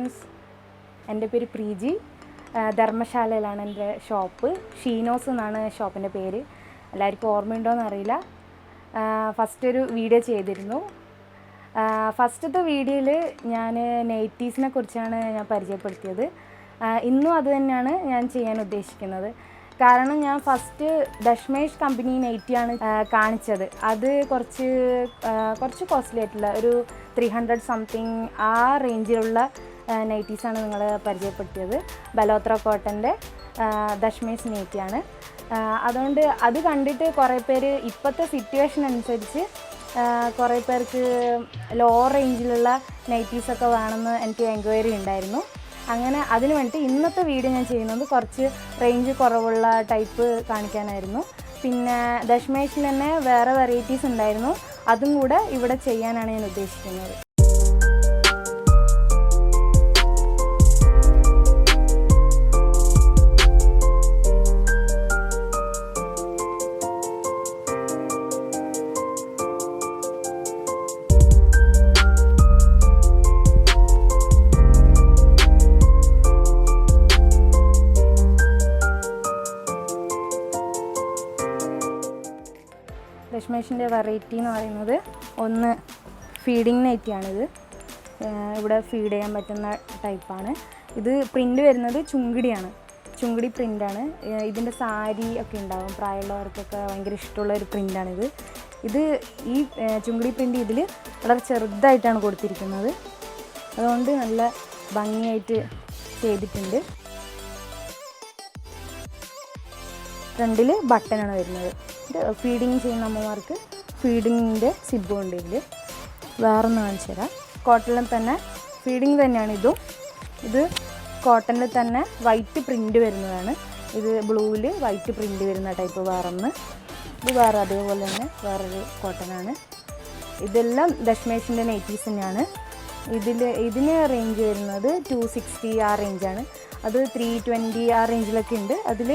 Collections. എൻ്റെ പേര് പ്രീജി. ധർമ്മശാലയിലാണ് എൻ്റെ ഷോപ്പ്. ഷീനോസ് എന്നാണ് ഷോപ്പിൻ്റെ പേര്. എല്ലാവർക്കും ഓർമ്മയുണ്ടോയെന്ന് അറിയില്ല. ഫസ്റ്റ് ഒരു വീഡിയോ ചെയ്തിരുന്നു. ഫസ്റ്റത്തെ വീഡിയോയിൽ ഞാൻ നൈറ്റീസിനെ കുറിച്ചാണ് ഞാൻ പരിചയപ്പെടുത്തിയത്. ഇന്നും അത് തന്നെയാണ് ഞാൻ ചെയ്യാൻ ഉദ്ദേശിക്കുന്നത്. കാരണം ഞാൻ ഫസ്റ്റ് ദഷ്മേഷ് കമ്പനി നൈറ്റിയാണ് കാണിച്ചത്. അത് കുറച്ച് കോസ്റ്റ്ലി ആയിട്ടുള്ള ഒരു 300 സംതിങ് ആ റേഞ്ചിലുള്ള നൈറ്റീസാണ് നിങ്ങളെ പരിചയപ്പെടുത്തിയത്. ബലോത്ര കോട്ടൻ്റെ ദഷ്മേഷ് നൈറ്റിയാണ്. അതുകൊണ്ട് അത് കണ്ടിട്ട് കുറേ പേര് ഇപ്പോഴത്തെ സിറ്റുവേഷൻ അനുസരിച്ച് കുറേ പേർക്ക് ലോ റേഞ്ചിലുള്ള നൈറ്റീസൊക്കെ വേണമെന്ന് എനിക്ക് എൻക്വയറി ഉണ്ടായിരുന്നു. അങ്ങനെ അതിന് വേണ്ടി ഇന്നത്തെ വീഡിയോ ഞാൻ ചെയ്യുന്നത് കുറച്ച് റേഞ്ച് കുറവുള്ള ടൈപ്പ് കാണിക്കാനായിരുന്നു. പിന്നെ ദഷ്മേഷിൽ തന്നെ വേറെ വെറൈറ്റീസ് ഉണ്ടായിരുന്നു, അതും കൂടെ ഇവിടെ ചെയ്യാനാണ് ഞാൻ ഉദ്ദേശിക്കുന്നത്. ദഷ്മേഷിൻ്റെ വെറൈറ്റി എന്ന് പറയുന്നത് ഒന്ന് ഫീഡിങ് നൈറ്റിയാണിത്. ഇവിടെ ഫീഡ് ചെയ്യാൻ പറ്റുന്ന ടൈപ്പാണ്. ഇത് പ്രിൻ്റ് വരുന്നത് ചുങ്കിടിയാണ്, ചുങ്കിടി പ്രിൻ്റാണ്. ഇതിൻ്റെ സാരി ഒക്കെ ഉണ്ടാകും, പ്രായമുള്ളവർക്കൊക്കെ ഭയങ്കര ഇഷ്ടമുള്ള ഒരു പ്രിൻ്റാണിത്. ഈ ചുങ്കിടി പ്രിൻ്റ് ഇതിൽ വളരെ ചെറുതായിട്ടാണ് കൊടുത്തിരിക്കുന്നത്. അതുകൊണ്ട് നല്ല ഭംഗിയായിട്ട് ചെയ്തിട്ടുണ്ട്. ഫ്രണ്ടിൽ ബട്ടനാണ് വരുന്നത്. ഫീഡിങ് ചെയ്യുന്ന അമ്മമാർക്ക് ഫീഡിങ്ങിൻ്റെ സിബും ഉണ്ട് ഇതിൽ. വേറൊന്ന് കാണിച്ചു തരാം. കോട്ടണിൽ തന്നെ ഫീഡിങ് തന്നെയാണ് ഇതും. ഇത് കോട്ടണിൽ തന്നെ വൈറ്റ് പ്രിൻ്റ് വരുന്നതാണ്. ഇത് ബ്ലൂവിൽ വൈറ്റ് പ്രിൻ്റ് വരുന്ന ടൈപ്പ് വേറൊന്ന്. ഇത് വേറെ അതേപോലെ തന്നെ വേറൊരു കോട്ടനാണ്. ഇതെല്ലാം ദഷ്മേഷിൻ്റെ നൈറ്റീസ് തന്നെയാണ്. ഇതിന് റേഞ്ച് വരുന്നത് 260 ആ റേഞ്ചാണ്. അത് 320 ആ റേഞ്ചിലൊക്കെ ഉണ്ട്. അതിൽ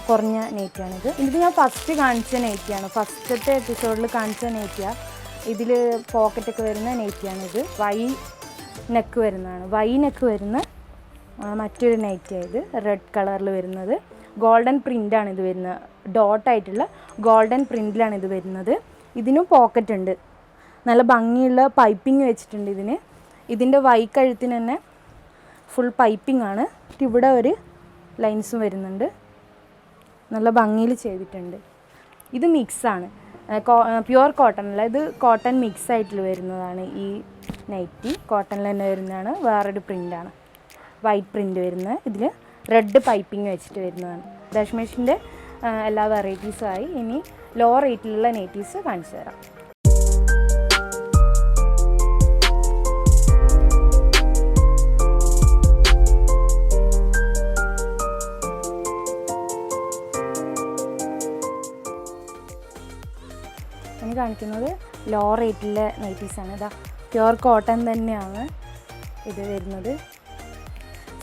കുറഞ്ഞ നൈറ്റിയാണിത്. ഇത് ഞാൻ ഫസ്റ്റ് കാണിച്ച നൈറ്റിയാണ്, ഫസ്റ്റത്തെ എപ്പിസോഡിൽ കാണിച്ച നൈറ്റിയാണ്. ഇതിൽ പോക്കറ്റൊക്കെ വരുന്ന നൈറ്റിയാണിത്. വൈ നെക്ക് വരുന്നതാണ്. വൈ നെക്ക് വരുന്ന മറ്റൊരു നൈറ്റിയായത് റെഡ് കളറിൽ വരുന്നത്. ഗോൾഡൻ പ്രിൻ്റാണ് ഇത് വരുന്നത്. ഡോട്ടായിട്ടുള്ള ഗോൾഡൻ പ്രിൻ്റിലാണ് ഇത് വരുന്നത്. ഇതിനും പോക്കറ്റ് ഉണ്ട്. നല്ല ഭംഗിയുള്ള പൈപ്പിംഗ് വെച്ചിട്ടുണ്ട് ഇതിന്. ഇതിൻ്റെ വൈ കഴുത്തിന് തന്നെ ഫുൾ പൈപ്പിംഗ് ആണ്. ഇവിടെ ഒരു ലൈൻസും വരുന്നുണ്ട്. നല്ല ഭംഗിയിൽ ചെയ്തിട്ടുണ്ട്. ഇത് മിക്സാണ്, പ്യുവർ കോട്ടൺ അല്ല, ഇത് കോട്ടൺ മിക്സ് ആയിട്ട് വരുന്നതാണ്. ഈ നൈറ്റി കോട്ടണിൽ തന്നെ വരുന്നതാണ്. വേറൊരു പ്രിൻ്റാണ്, വൈറ്റ് പ്രിൻ്റ് വരുന്നത്. ഇതിൽ റെഡ് പൈപ്പിംഗ് വെച്ചിട്ട് വരുന്നതാണ്. ദഷ്മേഷിൻ്റെ എല്ലാ വെറൈറ്റീസുമായി ഇനി ലോ റേറ്റിലുള്ള നൈറ്റീസ് കാണിച്ചു തരാം. ഇനി കാണിക്കുന്നത് ലോ റേറ്റിലെ നൈറ്റീസാണ്. ഇതാ പ്യുവർ കോട്ടൺ തന്നെയാണ് ഇത് വരുന്നത്.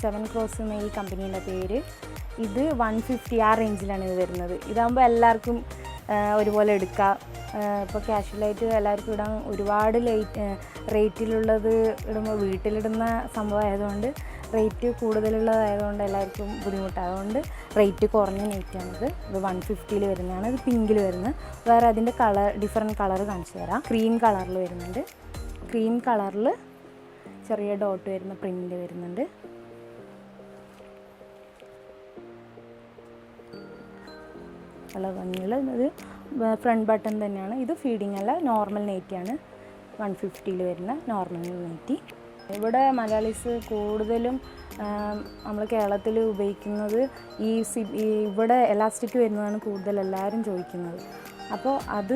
7 Cross എന്ന ഈ കമ്പനീൻ്റെ പേര്. ഇത് 150 ആ റേഞ്ചിലാണ് ഇത് വരുന്നത്. ഇതാകുമ്പോൾ എല്ലാവർക്കും ഒരുപോലെ എടുക്കാം. ഇപ്പോൾ കാഷ്വലായിട്ട് എല്ലാവർക്കും ഇടാൻ ഒരുപാട് റേറ്റിലുള്ളത് ഇടുമ്പോൾ വീട്ടിലിടുന്ന സംഭവം ആയതുകൊണ്ട് റേറ്റ് കൂടുതലുള്ളതായതുകൊണ്ട് എല്ലാവർക്കും ബുദ്ധിമുട്ടാണ്. അതുകൊണ്ട് റേറ്റ് കുറഞ്ഞ നൈറ്റാണിത്. ഇത് 150 വരുന്നതാണ്. ഇത് പിങ്കിൽ വരുന്നത്. വേറെ അതിൻ്റെ ഡിഫറെൻറ്റ് കളർ കാണിച്ചു തരാം. ക്രീം കളറിൽ വരുന്നുണ്ട്. ക്രീം കളറിൽ ചെറിയ ഡോട്ട് വരുന്ന പ്രിൻ്റ് വരുന്നുണ്ട്. നല്ല ഭംഗിയുള്ള ഇത് ഫ്രണ്ട് ബട്ടൺ തന്നെയാണ്. ഇത് ഫീഡിങ് അല്ല, നോർമൽ നൈറ്റിയാണ്. 150 വരുന്ന നോർമൽ നൈറ്റി. ഇവിടെ മലയാളീസ് കൂടുതലും നമ്മൾ കേരളത്തിൽ ഉപയോഗിക്കുന്നത് ഇവിടെ എലാസ്റ്റിക് വരുന്നതാണ് കൂടുതൽ എല്ലാവരും ചോദിക്കുന്നത്. അപ്പോൾ അത്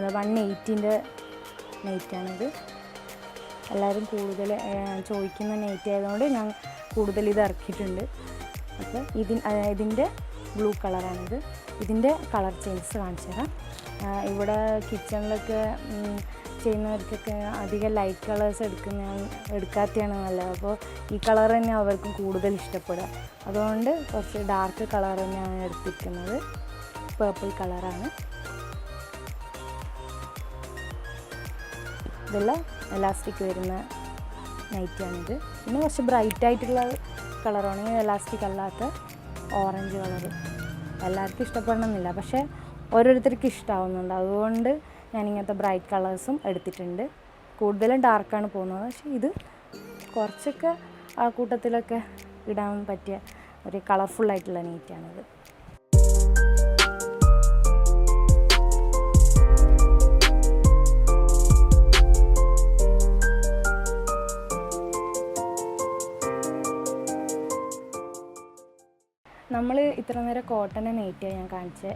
180ൻ്റെ നൈറ്റാണിത്. എല്ലാവരും കൂടുതൽ ചോദിക്കുന്ന നൈറ്റ് ആയതുകൊണ്ട് ഞാൻ കൂടുതൽ ഇത് ഇറക്കിയിട്ടുണ്ട്. അപ്പോൾ ഇതിൻ്റെ ബ്ലൂ കളറാണിത്. ഇതിൻ്റെ കളർ ചേഞ്ചസ് കാണിച്ചു തരാം. ഇവിടെ കിച്ചണിലൊക്കെ ചെയ്യുന്നവർക്കൊക്കെ അധികം ലൈറ്റ് കളേഴ്സ് എടുക്കാത്തതാണ് നല്ലത്. അപ്പോൾ ഈ കളർ തന്നെ അവർക്ക് കൂടുതൽ ഇഷ്ടപ്പെടുക. അതുകൊണ്ട് കുറച്ച് ഡാർക്ക് കളർ തന്നെയാണ് എടുത്തിരിക്കുന്നത്. പേർപ്പിൾ കളറാണ്. ഇതെല്ലാം എലാസ്റ്റിക് വരുന്ന നൈറ്റിയാണിത്. പിന്നെ കുറച്ച് ബ്രൈറ്റ് ആയിട്ടുള്ള കളറാണ്, എലാസ്റ്റിക് അല്ലാത്ത ഓറഞ്ച് കളറ്. എല്ലാവർക്കും ഇഷ്ടപ്പെടണമെന്നില്ല, പക്ഷേ ഓരോരുത്തർക്ക് ഇഷ്ടമാവുന്നുണ്ട്. അതുകൊണ്ട് ഞാനിങ്ങനത്തെ ബ്രൈറ്റ് കളേഴ്സും എടുത്തിട്ടുണ്ട്. കൂടുതലും ഡാർക്കാണ് പോകുന്നത്, പക്ഷേ ഇത് കുറച്ചൊക്കെ ആ കൂട്ടത്തിലൊക്കെ ഇടാൻ പറ്റിയ ഒരു കളർഫുള്ളായിട്ടുള്ള നൈറ്റിയാണിത്. നമ്മൾ ഇത്ര നേരം കോട്ടൻ്റെ നൈറ്റിയാണ് ഞാൻ കാണിച്ചത്.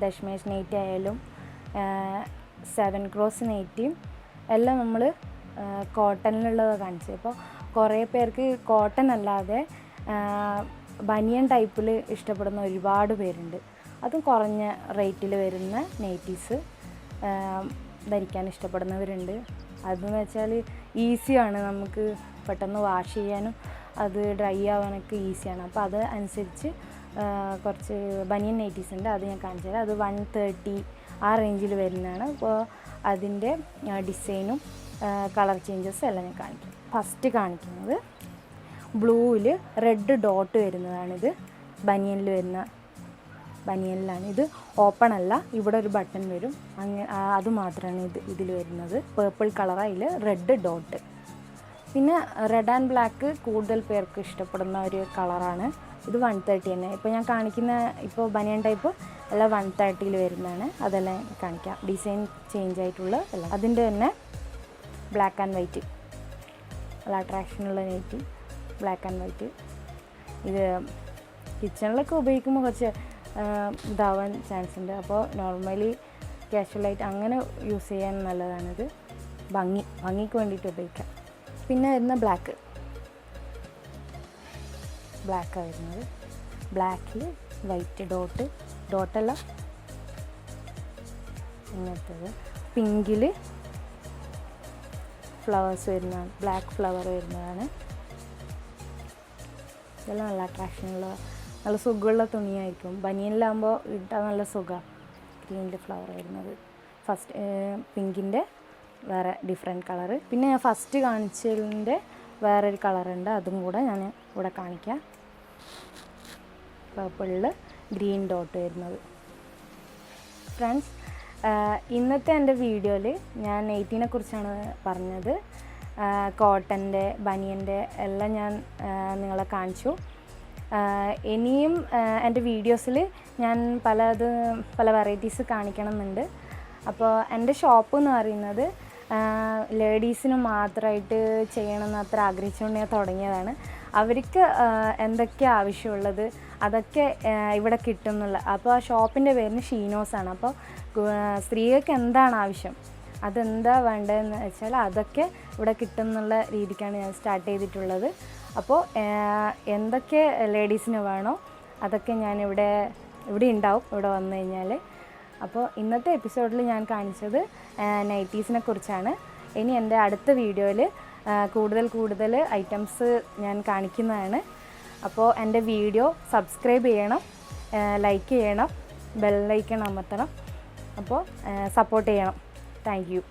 ദശ്മേഷ് നൈറ്റി ആയാലും 7 ക്രോസ് നൈറ്റിയും എല്ലാം നമ്മൾ കോട്ടണിലുള്ളത് കാണിച്ചത്. അപ്പോൾ കുറേ പേർക്ക് കോട്ടൺ അല്ലാതെ ബനിയൻ ടൈപ്പിൽ ഇഷ്ടപ്പെടുന്ന ഒരുപാട് പേരുണ്ട്. അതും കുറഞ്ഞ റേറ്റിൽ വരുന്ന നൈറ്റീസ് ധരിക്കാൻ ഇഷ്ടപ്പെടുന്നവരുണ്ട്. അതെന്ന് വെച്ചാൽ ഈസിയാണ്, നമുക്ക് പെട്ടെന്ന് വാഷ് ചെയ്യാനും അത് ഡ്രൈ ആവാനൊക്കെ ഈസിയാണ്. അപ്പോൾ അത് അനുസരിച്ച് കുറച്ച് ബനിയൻ നൈറ്റീസ് ഉണ്ട്, അത് ഞാൻ കാണിച്ചു തരാം. അത് 130 ആ റേഞ്ചിൽ വരുന്നതാണ്. അപ്പോൾ അതിൻ്റെ ഡിസൈനും കളർ ചേഞ്ചസും എല്ലാം ഞാൻ കാണിക്കും. ഫസ്റ്റ് കാണിക്കുന്നത് ബ്ലൂവിൽ റെഡ് ഡോട്ട് വരുന്നതാണിത്. ബനിയനിൽ വരുന്ന ബനിയനിലാണ് ഇത്. ഓപ്പൺ അല്ല, ഇവിടെ ഒരു ബട്ടൺ വരും, അങ്ങനെ അത് മാത്രമാണ് ഇതിൽ വരുന്നത്. പേർപ്പിൾ കളറായിൽ റെഡ് ഡോട്ട്. പിന്നെ റെഡ് ആൻഡ് ബ്ലാക്ക് കൂടുതൽ പേർക്ക് ഇഷ്ടപ്പെടുന്ന ഒരു കളറാണ്. ഇത് 130 തന്നെ. ഇപ്പോൾ ഞാൻ കാണിക്കുന്ന ഇപ്പോൾ ബനിയൻ ടൈപ്പ് എല്ലാം 130 വരുന്നതാണ്. അതെല്ലാം കാണിക്കാം. ഡിസൈൻ ചേഞ്ച് ആയിട്ടുള്ള എല്ലാം. അതിൻ്റെ തന്നെ ബ്ലാക്ക് ആൻഡ് വൈറ്റ്, നല്ല അട്രാക്ഷനുള്ള നൈറ്റി, ബ്ലാക്ക് ആൻഡ് വൈറ്റ്. ഇത് കിച്ചണിലൊക്കെ ഉപയോഗിക്കുമ്പോൾ കുറച്ച് ഇതാവാൻ ചാൻസ് ഉണ്ട്. അപ്പോൾ നോർമലി കാഷ്വലായിട്ട് അങ്ങനെ യൂസ് ചെയ്യാൻ നല്ലതാണിത്. ഭംഗിക്ക് വേണ്ടിയിട്ട് ഉപയോഗിക്കാം. പിന്നെ വരുന്ന ബ്ലാക്കാണ് വരുന്നത്. ബ്ലാക്കിൽ വൈറ്റ് ഡോട്ടല്ല ഇങ്ങനത്തത്. പിങ്കിൽ ഫ്ലവേഴ്സ് വരുന്നതാണ്, ബ്ലാക്ക് ഫ്ലവർ വരുന്നതാണ്. ഇതെല്ലാം നല്ല അട്രാക്ഷനുള്ള നല്ല സുഖമുള്ള തുണിയായിരിക്കും. ബനിയനിലാകുമ്പോൾ ഇട്ടാൽ നല്ല സുഖമാണ്. ഗ്രീനിൽ ഫ്ലവർ വരുന്നത്. ഫസ്റ്റ് പിങ്കിൻ്റെ വേറെ ഡിഫറെൻറ്റ് കളറ്. പിന്നെ ഞാൻ ഫസ്റ്റ് കാണിച്ചതിൻ്റെ വേറൊരു കളറുണ്ട്, അതും കൂടെ ഞാൻ ഇവിടെ കാണിക്കാം. പേർപ്പിളിൽ ഗ്രീൻ ഡോട്ട് വരുന്നത്. ഫ്രണ്ട്സ്, ഇന്നത്തെ എൻ്റെ വീഡിയോയിൽ ഞാൻ നൈറ്റിനെ കുറിച്ചാണ് പറഞ്ഞത്. കോട്ടൻ്റെ, ബനിയൻ്റെ എല്ലാം ഞാൻ നിങ്ങളെ കാണിച്ചു. ഇനിയും എൻ്റെ വീഡിയോസിൽ ഞാൻ പല വെറൈറ്റീസ് കാണിക്കണമെന്നുണ്ട്. അപ്പോൾ എൻ്റെ ഷോപ്പ് എന്ന് പറയുന്നത് ലേഡീസിന് മാത്രമായിട്ട് ചെയ്യണമെന്ന് അത്ര ആഗ്രഹിച്ചുകൊണ്ട് ഞാൻ തുടങ്ങിയതാണ്. അവർക്ക് എന്തൊക്കെയാണ് ആവശ്യമുള്ളത് അതൊക്കെ ഇവിടെ കിട്ടും എന്നുള്ള. അപ്പോൾ ആ ഷോപ്പിൻ്റെ പേരിന് ഷീനോസാണ്. അപ്പോൾ സ്ത്രീകൾക്ക് എന്താണ് ആവശ്യം, അതെന്താ വേണ്ടതെന്ന് വെച്ചാൽ അതൊക്കെ ഇവിടെ കിട്ടും എന്നുള്ള രീതിക്കാണ് ഞാൻ സ്റ്റാർട്ട് ചെയ്തിട്ടുള്ളത്. അപ്പോൾ എന്തൊക്കെ ലേഡീസിന് വേണോ അതൊക്കെ ഞാൻ ഇവിടെ ഉണ്ടാവും, ഇവിടെ വന്നു കഴിഞ്ഞാൽ. അപ്പോൾ ഇന്നത്തെ എപ്പിസോഡിൽ ഞാൻ കാണിച്ചത് നൈറ്റീസിനെ കുറിച്ചാണ്. ഇനി എൻ്റെ അടുത്ത വീഡിയോയിൽ കൂടുതൽ ഐറ്റംസ് ഞാൻ കാണിക്കുന്നതാണ്. അപ്പോൾ എൻ്റെ വീഡിയോ സബ്സ്ക്രൈബ് ചെയ്യണം, ലൈക്ക് ചെയ്യണം, ബെൽ ഐക്കൺ അമർത്തണം. അപ്പോൾ സപ്പോർട്ട് ചെയ്യണം. Thank you.